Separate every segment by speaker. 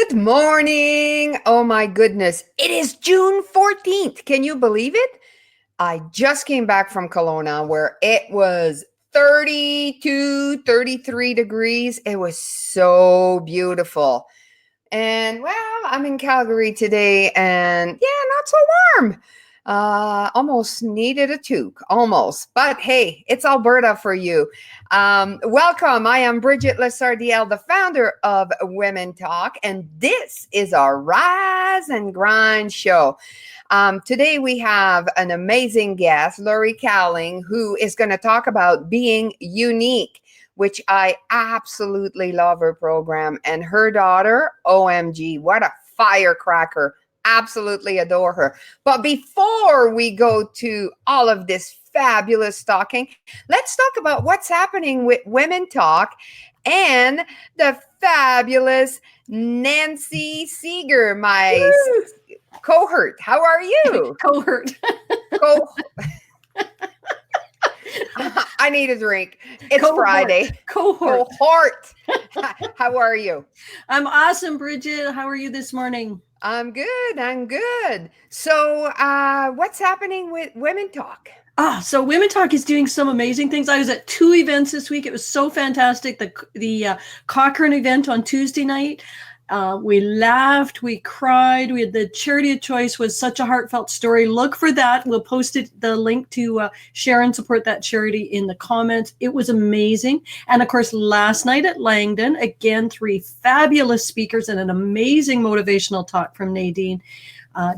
Speaker 1: Good morning. Oh my goodness. It is June 14th. Can you believe it? I just came back from Kelowna where it was 32, 33 degrees. It was so beautiful. And well, I'm in Calgary today and yeah, not so warm. Almost needed a toque, almost. But hey, it's Alberta for you. Welcome. I am Brigitte Lessard-Deyell, the founder of Women Talk, and this is our Rise and Grind show. Today we have an amazing guest, Loree Cowling, who is going to talk about being unique, which I absolutely love her program. And her daughter, OMG, what a firecracker. Absolutely adore her. But before we go to all of this fabulous talking, let's talk about what's happening with Women Talk and the fabulous Nancy Seeger, my cohort. How are you?
Speaker 2: Cohort.
Speaker 1: I need a drink. It's
Speaker 2: Cohort.
Speaker 1: Friday.
Speaker 2: Cohort.
Speaker 1: How are you?
Speaker 2: I'm awesome, Brigitte. How are you this morning?
Speaker 1: I'm good. So what's happening with Women Talk?
Speaker 2: So Women Talk is doing some amazing things. I was at 2 events this week. It was so fantastic. The Cochrane event on Tuesday night. We laughed, we cried. We had the charity of choice was such a heartfelt story. Look for that. We'll post the link to share and support that charity in the comments. It was amazing. And of course, last night at Langdon, again, 3 fabulous speakers and an amazing motivational talk from Nadine.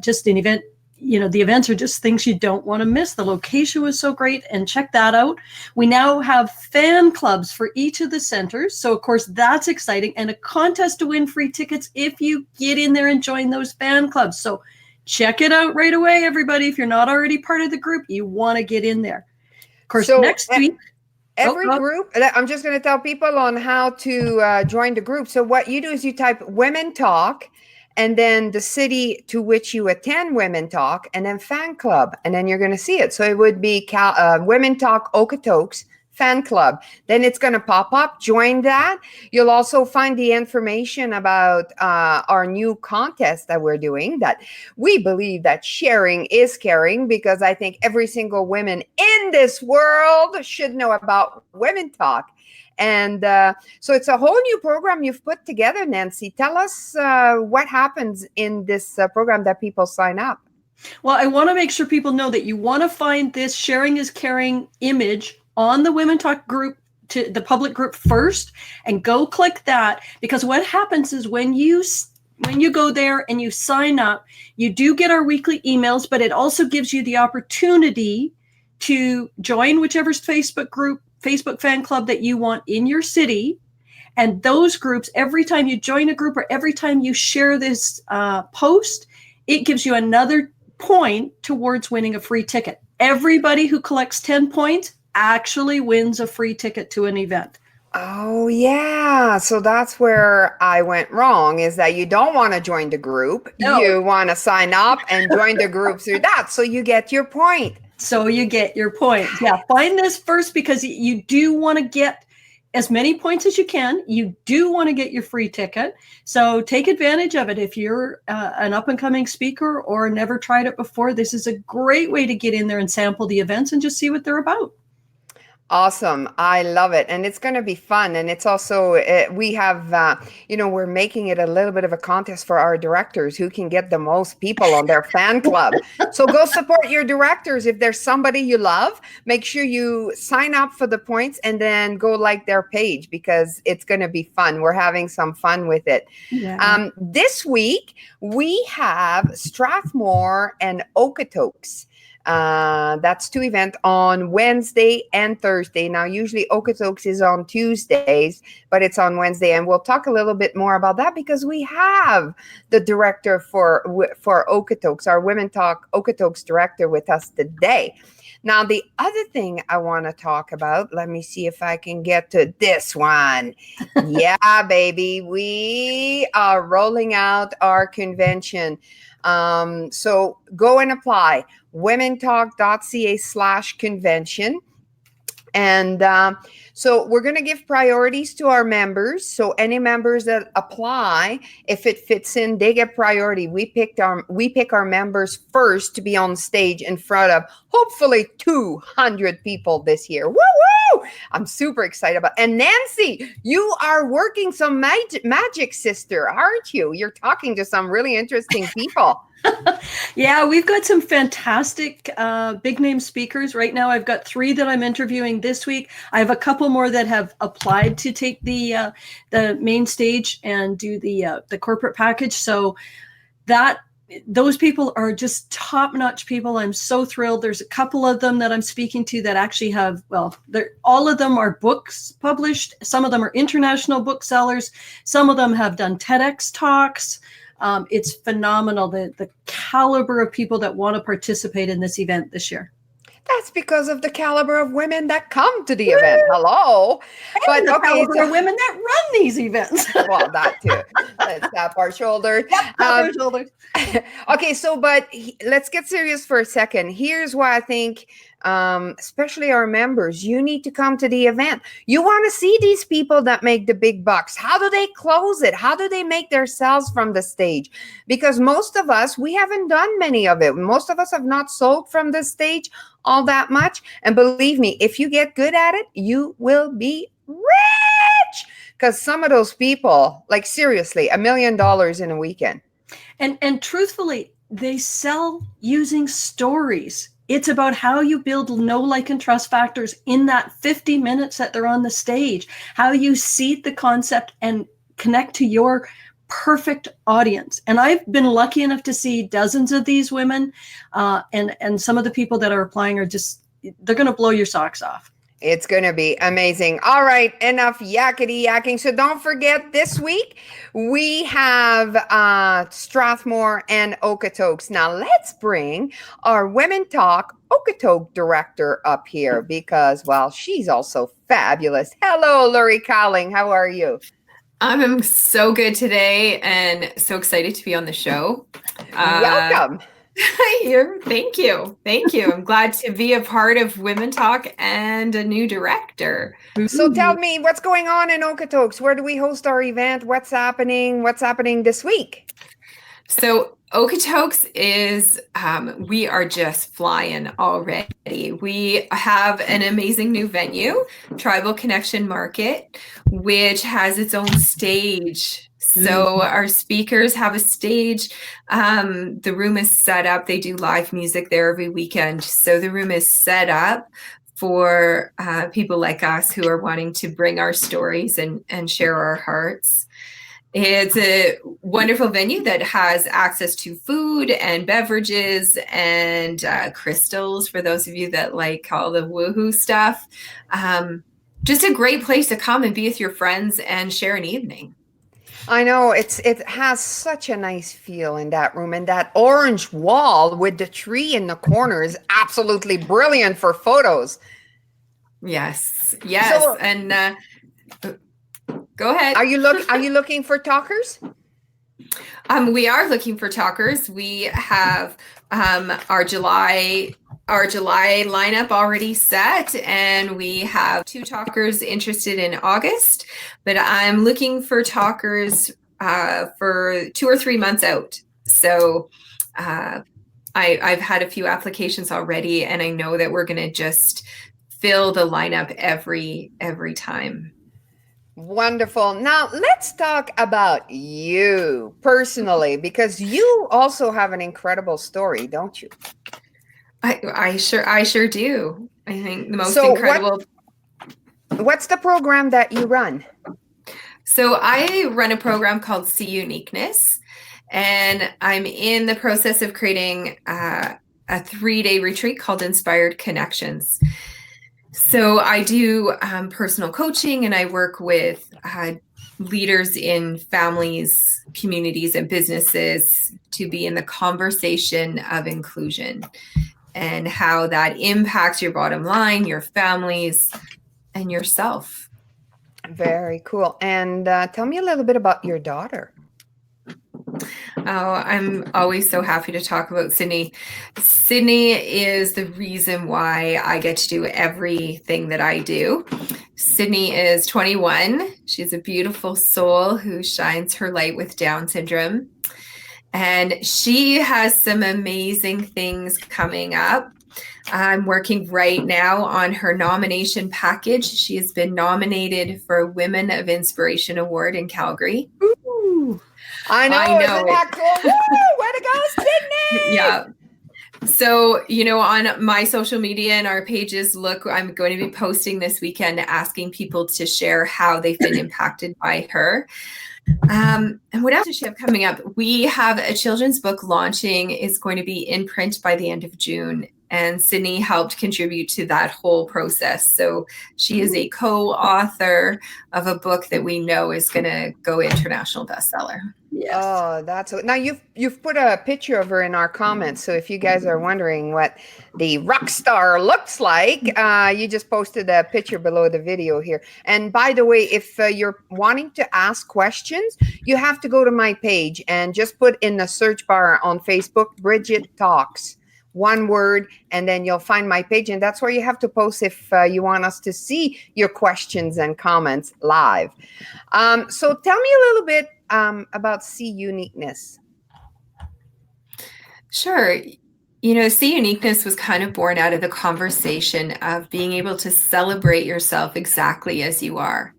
Speaker 2: Just an event. You know, the events are just things you don't want to miss. The location was so great, and check that out. We now have fan clubs for each of the centers. So, of course, that's exciting, and a contest to win free tickets if you get in there and join those fan clubs. So check it out right away, everybody. If you're not already part of the group, you want to get in there. Of course, next week.
Speaker 1: Every group, I'm just going to tell people on how to join the group. So what you do is you type Women Talk, and then the city to which you attend Women Talk, and then fan club, and then you're going to see it. So it would be Women Talk Okotoks fan club. Then it's going to pop up. Join that. You'll also find the information about our new contest that we're doing, that we believe that sharing is caring, because I think every single woman in this world should know about Women Talk. And so it's a whole new program you've put together, Nancy. Tell us what happens in this program that people sign up.
Speaker 2: Well, I want to make sure people know that you want to find this Sharing is Caring image on the Women Talk group, to the public group first, and go click that, because what happens is when you go there and you sign up, you do get our weekly emails, but it also gives you the opportunity to join whichever Facebook fan club that you want in your city. And those groups, every time you join a group or every time you share this post, it gives you another point towards winning a free ticket. Everybody who collects 10 points actually wins a free ticket to an event.
Speaker 1: Oh, yeah. So that's where I went wrong, is that you don't want to join the group. No. You want to sign up and join the group through that. So you get your point.
Speaker 2: Yeah, find this first, because you do want to get as many points as you can. You do want to get your free ticket. So take advantage of it. If you're an up-and-coming speaker or never tried it before, this is a great way to get in there and sample the events and just see what they're about.
Speaker 1: Awesome. I love it. And it's going to be fun. And it's also, we have, we're making it a little bit of a contest for our directors who can get the most people on their fan club. So go support your directors. If there's somebody you love, make sure you sign up for the points and then go like their page, because it's going to be fun. We're having some fun with it. Yeah. This week, we have Strathmore and Okotoks. That's 2 events on Wednesday and Thursday. Now, usually Okotoks is on Tuesdays, but it's on Wednesday. And we'll talk a little bit more about that, because we have the director for Okotoks, our Women Talk Okotoks director, with us today. Now, the other thing I want to talk about, let me see if I can get to this one. Yeah, baby, we are rolling out our convention. So go and apply womentalk.ca/convention. And so we're going to give priorities to our members. So any members that apply, if it fits in, they get priority. We pick our members first to be on stage in front of hopefully 200 people this year. Woo woo! I'm super excited about. And Nancy, you are working some magic, sister, aren't you? You're talking to some really interesting people.
Speaker 2: Yeah, we've got some fantastic big name speakers right now. I've got 3 that I'm interviewing this week. I have a couple more that have applied to take the main stage and do the corporate package. So those people are just top-notch people. I'm so thrilled. There's a couple of them that I'm speaking to that actually have, all of them are books published. Some of them are international booksellers. Some of them have done TEDx talks. It's phenomenal, the caliber of people that want to participate in this event this year.
Speaker 1: That's because of the caliber of women that come to the event. Hello.
Speaker 2: And the caliber of women that run these events.
Speaker 1: Well, that too. Let's tap our shoulders.
Speaker 2: Yep, tap our shoulders.
Speaker 1: Okay, let's get serious for a second. Here's why I think, especially our members, you need to come to the event. You want to see these people that make the big bucks. How do they close it? How do they make their sales from the stage? Because most of us, we haven't done many of it. Most of us have not sold from the stage all that much. And believe me, if you get good at it, you will be rich. Because some of those people, like seriously, $1 million in a weekend.
Speaker 2: And truthfully, they sell using stories. It's about how you build know, like, and trust factors in that 50 minutes that they're on the stage, how you seed the concept and connect to your perfect audience. And I've been lucky enough to see dozens of these women, and some of the people that are applying are they're going to blow your socks off.
Speaker 1: It's going to be amazing. All right, enough yakety yakking. So don't forget, this week we have Strathmore and Okotoks. Now let's bring our Women Talk Okotok director up here because, well, she's also fabulous. Hello, Loree Cowling. How are you?
Speaker 3: I'm so good today and so excited to be on the show.
Speaker 1: Welcome.
Speaker 3: Thank you. I'm glad to be a part of Women Talk and a new director.
Speaker 1: So tell me, what's going on in Okotoks? Where do we host our event? What's happening? What's happening this week?
Speaker 3: So Okotoks is, we are just flying already. We have an amazing new venue, Tribal Connection Market, which has its own stage. So our speakers have a stage. The room is set up. They do live music there every weekend. So the room is set up for people like us who are wanting to bring our stories and share our hearts. It's a wonderful venue that has access to food and beverages and crystals for those of you that like all the woohoo stuff. Just a great place to come and be with your friends and share an evening.
Speaker 1: I know it has such a nice feel in that room, and that orange wall with the tree in the corner is absolutely brilliant for photos.
Speaker 3: Yes. So, and go ahead.
Speaker 1: Are you looking for talkers?
Speaker 3: We are looking for talkers. We have our July lineup already set, and we have 2 talkers interested in August, but I'm looking for talkers for 2 or 3 months out. So I've had a few applications already, and I know that we're going to just fill the lineup every time.
Speaker 1: Wonderful. Now let's talk about you personally, because you also have an incredible story, don't you?
Speaker 3: I sure do. I think the most incredible.
Speaker 1: What's the program that you run?
Speaker 3: So I run a program called See Uniqueness, and I'm in the process of creating a 3-day retreat called Inspired Connections. So I do personal coaching, and I work with leaders in families, communities, and businesses to be in the conversation of inclusion and how that impacts your bottom line, your families, and yourself.
Speaker 1: Very cool. And tell me a little bit about your daughter.
Speaker 3: Oh, I'm always so happy to talk about Sydney. Sydney is the reason why I get to do everything that I do. Sydney is 21. She's a beautiful soul who shines her light with Down syndrome. And she has some amazing things coming up. I'm working right now on her nomination package. She has been nominated for Women of Inspiration Award in Calgary.
Speaker 2: Ooh.
Speaker 1: I know. Isn't that cool? Woo! Way to go, Sydney!
Speaker 3: Yeah. So, on my social media and our pages, I'm going to be posting this weekend asking people to share how they've been impacted by her. And what else does she have coming up? We have a children's book launching. It's going to be in print by the end of June. And Sydney helped contribute to that whole process. So she is a co-author of a book that we know is going to go international bestseller.
Speaker 2: Yes.
Speaker 1: Oh, that's now you've put a picture of her in our comments. So if you guys are wondering what the rock star looks like, you just posted a picture below the video here. And by the way, if you're wanting to ask questions, you have to go to my page and just put in the search bar on Facebook, Brigitte Talks. One word, and then you'll find my page, and that's where you have to post if you want us to see your questions and comments live. So tell me a little bit about See Uniqueness.
Speaker 3: Sure. See Uniqueness was kind of born out of the conversation of being able to celebrate yourself exactly as you are.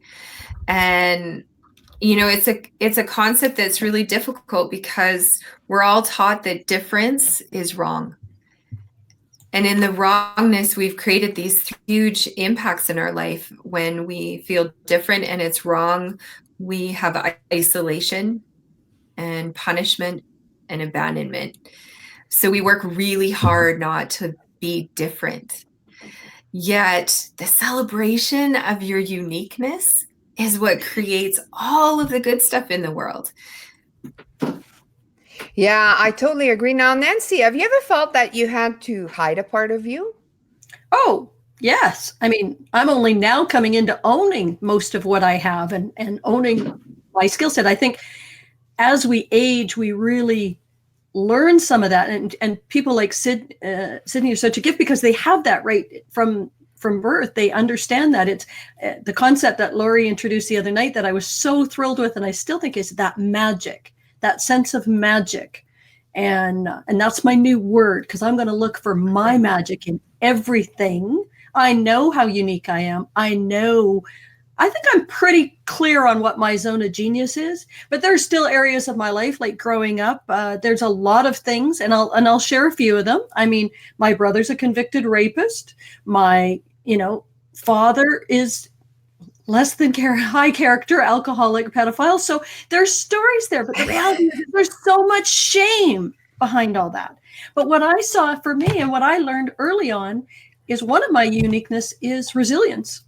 Speaker 3: And it's a concept that's really difficult because we're all taught that difference is wrong. And in the wrongness, we've created these huge impacts in our life. When we feel different and it's wrong, we have isolation and punishment and abandonment. So we work really hard not to be different. Yet the celebration of your uniqueness is what creates all of the good stuff in the world.
Speaker 1: Yeah, I totally agree. Now, Nancy, have you ever felt that you had to hide a part of you?
Speaker 2: Oh, yes. I mean, I'm only now coming into owning most of what I have and owning my skill set. I think as we age, we really learn some of that. And people like Sydney are such a gift because they have that right from birth. They understand that. It's the concept that Loree introduced the other night that I was so thrilled with, and I still think is that magic. That sense of magic. And that's my new word, because I'm going to look for my magic in everything. I know how unique I am. I think I'm pretty clear on what my zone of genius is, but there's still areas of my life, like growing up. There's a lot of things, and I'll share a few of them. I mean, my brother's a convicted rapist. My, father is less than high character, alcoholic, pedophile. So there's stories there, but the reality is there's so much shame behind all that. But what I saw for me and what I learned early on is one of my uniqueness is resilience.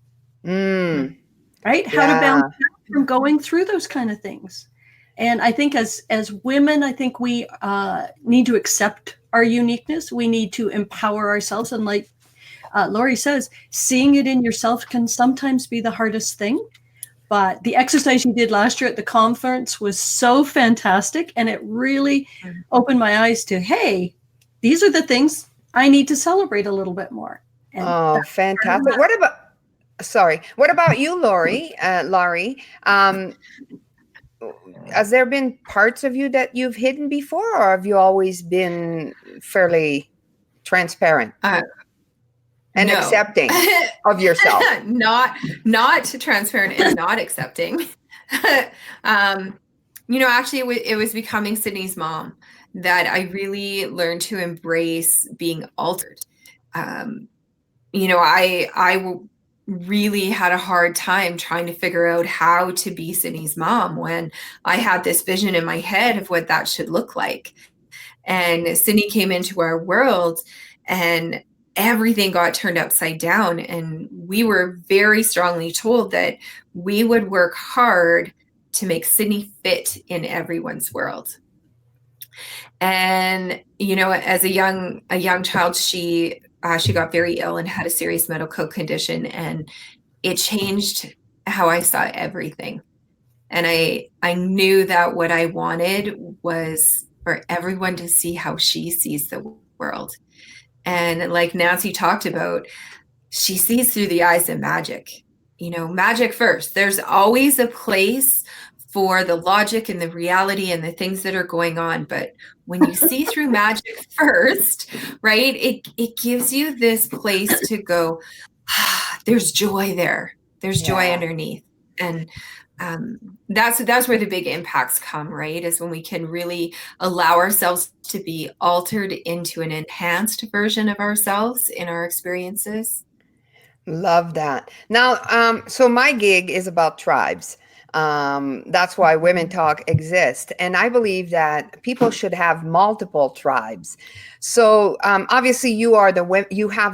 Speaker 2: Right? How to bounce back from going through those kind of things. And I think as women, I think we need to accept our uniqueness. We need to empower ourselves. And like Loree says, seeing it in yourself can sometimes be the hardest thing. But the exercise you did last year at the conference was so fantastic. And it really opened my eyes to, hey, these are the things I need to celebrate a little bit more. And
Speaker 1: fantastic. What about you, Loree? Has there been parts of you that you've hidden before, or have you always been fairly transparent? And
Speaker 3: no.
Speaker 1: Accepting of yourself.
Speaker 3: not transparent and not accepting. Actually it was becoming Sydney's mom that I really learned to embrace being altered. I really had a hard time trying to figure out how to be Sydney's mom when I had this vision in my head of what that should look like. And Sydney came into our world and everything got turned upside down. And we were very strongly told that we would work hard to make Sydney fit in everyone's world. And, as a young child, she got very ill and had a serious medical condition, and it changed how I saw everything. And I knew that what I wanted was for everyone to see how she sees the world. And like Nancy talked about, she sees through the eyes of magic. Magic first. There's always a place for the logic and the reality and the things that are going on. But when you see through magic first, right, it gives you this place to go, there's joy there. There's joy underneath. And that's where the big impacts come, right? Is when we can really allow ourselves to be altered into an enhanced version of ourselves in our experiences.
Speaker 1: Love that. Now, so my gig is about tribes. That's why Women Talk exists. And I believe that people should have multiple tribes. So obviously you have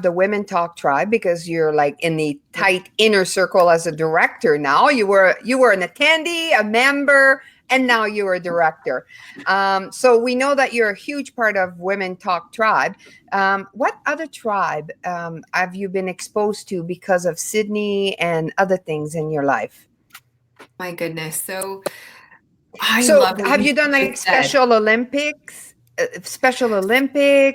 Speaker 1: the Women Talk tribe because you're like in the tight inner circle as a director now. You were an attendee, a member, and now you're a director. So we know that you're a huge part of Women Talk tribe. What other tribe have you been exposed to because of Sydney and other things in your life?
Speaker 3: My goodness. So
Speaker 1: have you done like Special Olympics?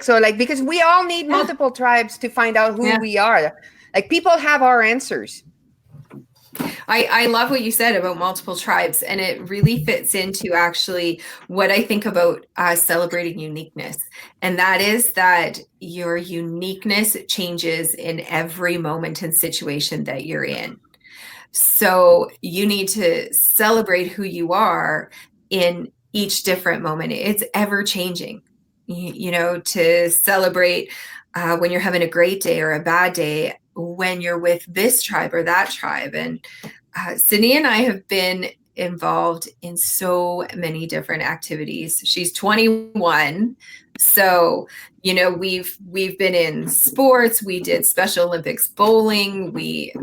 Speaker 1: Or like, because we all need multiple tribes to find out who we are. Like, people have our answers.
Speaker 3: I love what you said about multiple tribes, and it really fits into actually what I think about celebrating uniqueness. And that is that your uniqueness changes in every moment and situation that you're in. So you need to celebrate who you are in each different moment. It's ever changing, to celebrate when you're having a great day or a bad day, when you're with this tribe or that tribe. And Sydney and I have been involved in so many different activities. She's 21. So, we've been in sports. We did Special Olympics bowling. We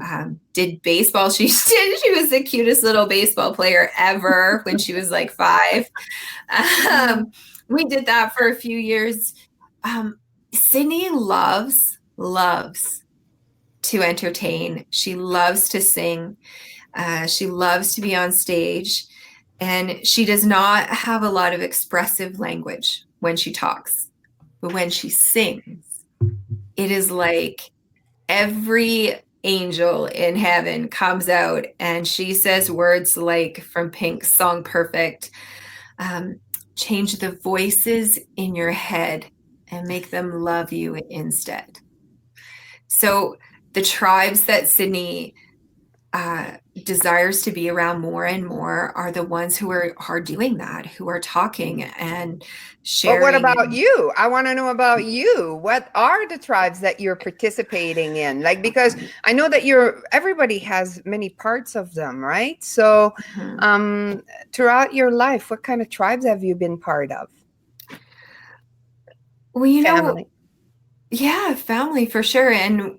Speaker 3: did baseball. She was the cutest little baseball player ever when she was like 5. We did that for a few years. Sydney loves to entertain. She loves to sing. She loves to be on stage. And she does not have a lot of expressive language when she talks. But when she sings, it is like every angel in heaven comes out and she says words like from Pink's song Perfect, change the voices in your head and make them love you instead. So the tribes that Sydney desires to be around more and more are the ones who are doing that, who are talking and sharing.
Speaker 1: But what about you? I want to know about you. What are the tribes that you're participating in? Like, because I know that everybody has many parts of them, right? So throughout your life, what kind of tribes have you been part of?
Speaker 3: Well,
Speaker 1: family.
Speaker 3: Yeah, family for sure. And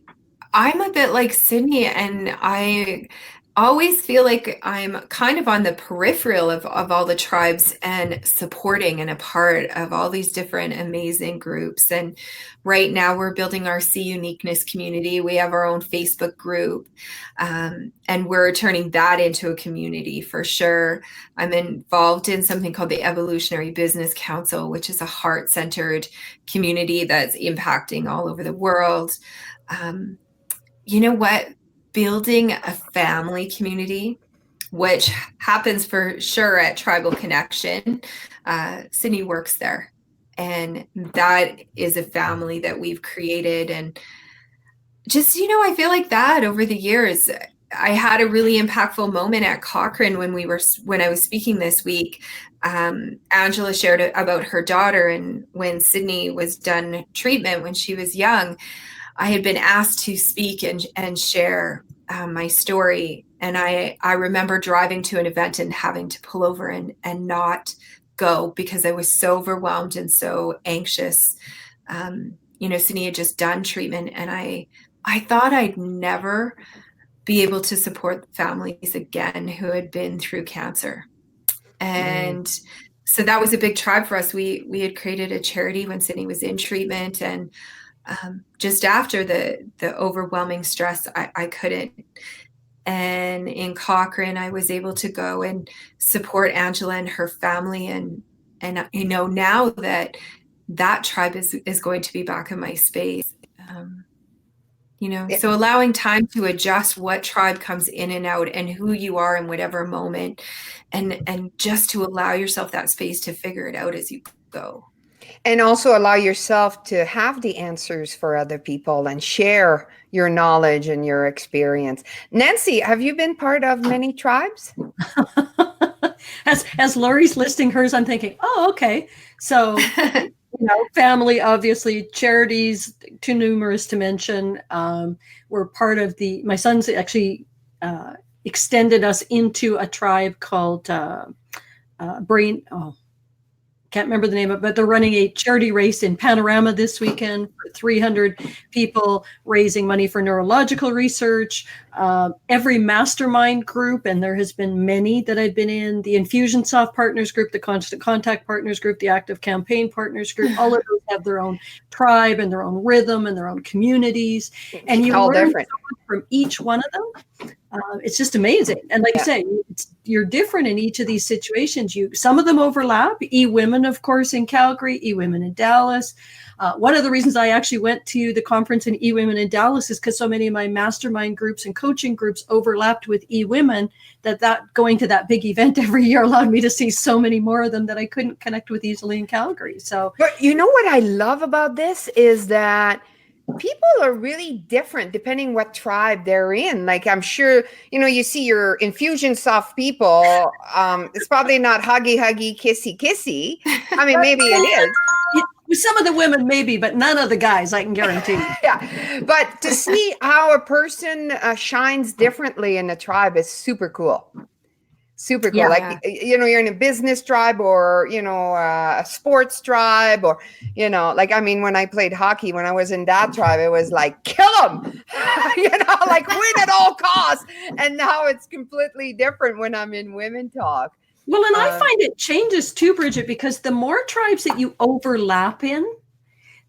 Speaker 3: I'm a bit like Sydney, and I always feel like I'm kind of on the peripheral of all the tribes and supporting and a part of all these different amazing groups. And right now we're building our See Uniqueness community. We have our own Facebook group, and we're turning that into a community for sure. I'm involved in something called the Evolutionary Business Council, which is a heart-centered community that's impacting all over the world. You know what? Building a family community, which happens for sure at Tribal Connection. Sydney works there. And that is a family that we've created. And just, I feel like that over the years, I had a really impactful moment at Cochrane when I was speaking this week. Angela shared about her daughter, and when Sydney was done treatment when she was young, I had been asked to speak and share my story. And I remember driving to an event and having to pull over and not go because I was so overwhelmed and so anxious. Sydney had just done treatment, and I thought I'd never be able to support families again who had been through cancer. And so that was a big tribe for us. We had created a charity when Sydney was in treatment, and just after the overwhelming stress, I couldn't And in Cochrane, I was able to go and support Angela and her family. And now that tribe is going to be back in my space. So allowing time to adjust what tribe comes in and out and who you are in whatever moment, and just to allow yourself that space to figure it out as you go.
Speaker 1: And also allow yourself to have the answers for other people and share your knowledge and your experience. Nancy, have you been part of many tribes?
Speaker 2: As Loree's listing hers, I'm thinking, oh, okay. So, family, obviously, charities, too numerous to mention. We're part of my son's actually extended us into a tribe called can't remember the name of it, but they're running a charity race in Panorama this weekend for 300 people raising money for neurological research. Every mastermind group, and there has been many that I've been in, the Infusionsoft Partners Group, the Constant Contact Partners Group, the Active Campaign Partners Group, all of those have their own tribe and their own rhythm and their own communities. And you learn so much from each one of them. It's just amazing. And like you say, you're different in each of these situations. Some of them overlap. E-Women, of course, in Calgary, E-Women in Dallas. One of the reasons I actually went to the conference in E-Women in Dallas is because so many of my mastermind groups and coaching groups overlapped with E-Women, that going to that big event every year allowed me to see so many more of them that I couldn't connect with easily in Calgary. So,
Speaker 1: but you know what I love about this is that people are really different depending what tribe they're in. Like, I'm sure, you see your Infusionsoft people. It's probably not huggy, kissy. I mean, maybe it is.
Speaker 2: With some of the women, maybe, but none of the guys, I can guarantee.
Speaker 1: Yeah. But to see how a person shines differently in a tribe is super cool. Super cool.
Speaker 2: Yeah.
Speaker 1: Like, you're in a business tribe or, a sports tribe or, when I played hockey, when I was in that tribe, it was like, kill them, like win at all costs. And now it's completely different when I'm in Women Talk.
Speaker 2: Well, and I find it changes too, Brigitte, because the more tribes that you overlap in,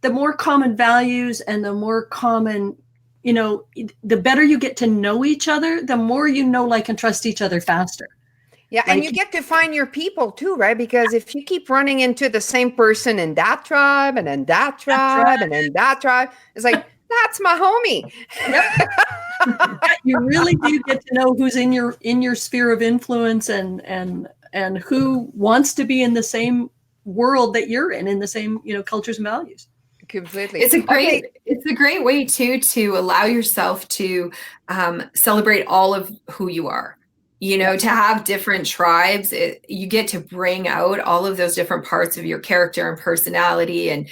Speaker 2: the more common values and the more common, the better you get to know each other, the more like and trust each other faster.
Speaker 1: Yeah, and you get to find your people too, right? Because if you keep running into the same person in that tribe and then that tribe and then that tribe, it's like, that's my homie.
Speaker 2: Yep. You really do get to know who's in your sphere of influence and who wants to be in the same world that you're in the same, cultures and values.
Speaker 1: Completely.
Speaker 3: It's a great way too to allow yourself to celebrate all of who you are. To have different tribes, you get to bring out all of those different parts of your character and personality. And,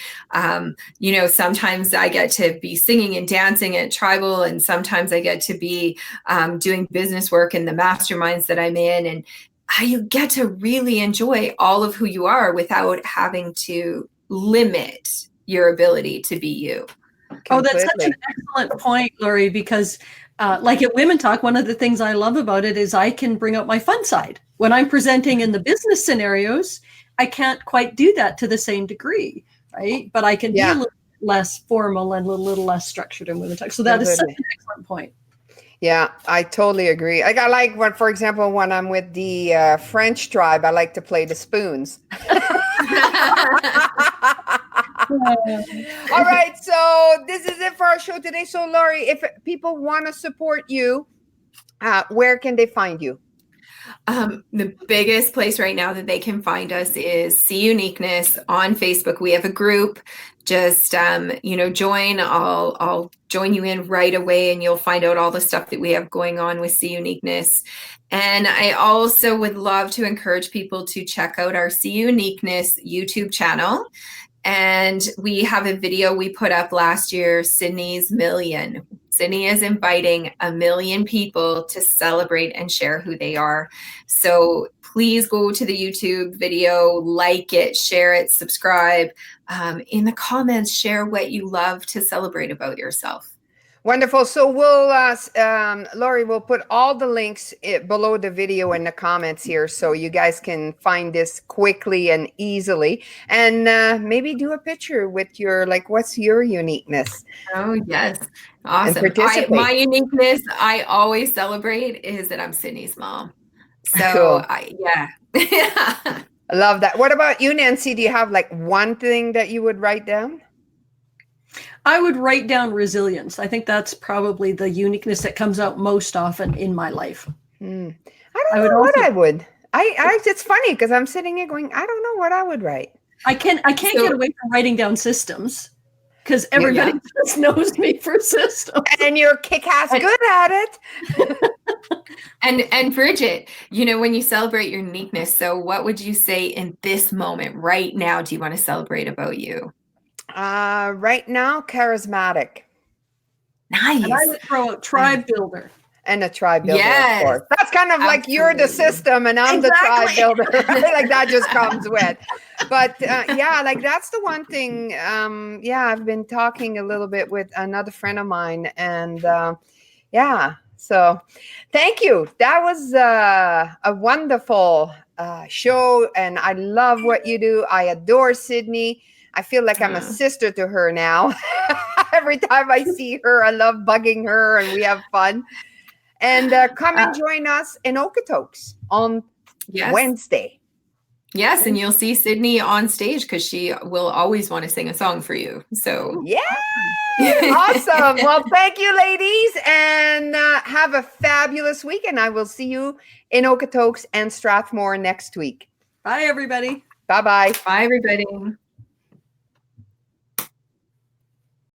Speaker 3: sometimes I get to be singing and dancing at tribal, and sometimes I get to be doing business work in the masterminds that I'm in. And you get to really enjoy all of who you are without having to limit your ability to be you.
Speaker 2: Completely. Oh, that's such an excellent point, Loree, because like at Women Talk, one of the things I love about it is I can bring out my fun side. When I'm presenting in the business scenarios, I can't quite do that to the same degree, right? But I can be a little less formal and a little less structured in Women Talk. So that is such an excellent point.
Speaker 1: Yeah, I totally agree. I like for example, when I'm with the French tribe, I like to play the spoons. All right, so this is it for our show today. So, Loree, if people want to support you, where can they find you?
Speaker 3: The biggest place right now that they can find us is See Uniqueness on Facebook. We have a group. Just join. I'll join you in right away, and you'll find out all the stuff that we have going on with See Uniqueness. And I also would love to encourage people to check out our See Uniqueness YouTube channel. And we have a video we put up last year, Sydney's Million. Sydney is inviting 1 million people to celebrate and share who they are. So please go to the YouTube video, like it, share it, subscribe. In the comments, share what you love to celebrate about yourself.
Speaker 1: Wonderful. So we'll, Loree, we'll put all the links below the video in the comments here so you guys can find this quickly and easily. And maybe do a picture with your, like, what's your uniqueness?
Speaker 3: Oh, yes.
Speaker 1: And
Speaker 3: Awesome.
Speaker 1: participate.
Speaker 3: My uniqueness I always celebrate is that I'm Sydney's mom. So,
Speaker 1: Cool.
Speaker 3: yeah.
Speaker 1: I love that. What about you, Nancy? Do you have like one thing that you would write down?
Speaker 2: I would write down resilience. I think that's probably the uniqueness that comes out most often in my life.
Speaker 1: I don't know what I would. It's funny because I'm sitting here going, I don't know what I would write.
Speaker 2: I can't get away from writing down systems because everybody just knows me for systems.
Speaker 1: And you're kick-ass good at it.
Speaker 3: And Brigitte, you know, when you celebrate your uniqueness, so what would you say in this moment right now do you want to celebrate about you?
Speaker 1: Right now, charismatic.
Speaker 3: Nice.
Speaker 2: And I would throw out tribe builder.
Speaker 1: And a tribe builder,
Speaker 3: Yes.
Speaker 1: of course. That's kind of like you're the system and I'm the tribe builder. Like that just comes with. But yeah, like that's the one thing. Yeah, I've been talking a little bit with another friend of mine, and yeah. So thank you. That was a wonderful show, and I love what you do. I adore Sydney. I feel like I'm a sister to her now. Every time I see her, I love bugging her, and we have fun. And come and join us in Okotoks on Wednesday.
Speaker 3: Yes, and you'll see Sydney on stage because she will always want to sing a song for you. So
Speaker 1: yeah, awesome. Well, thank you, ladies, and have a fabulous week. And I will see you in Okotoks and Strathmore next week.
Speaker 2: Bye, everybody.
Speaker 1: Bye-bye.
Speaker 3: Bye, everybody.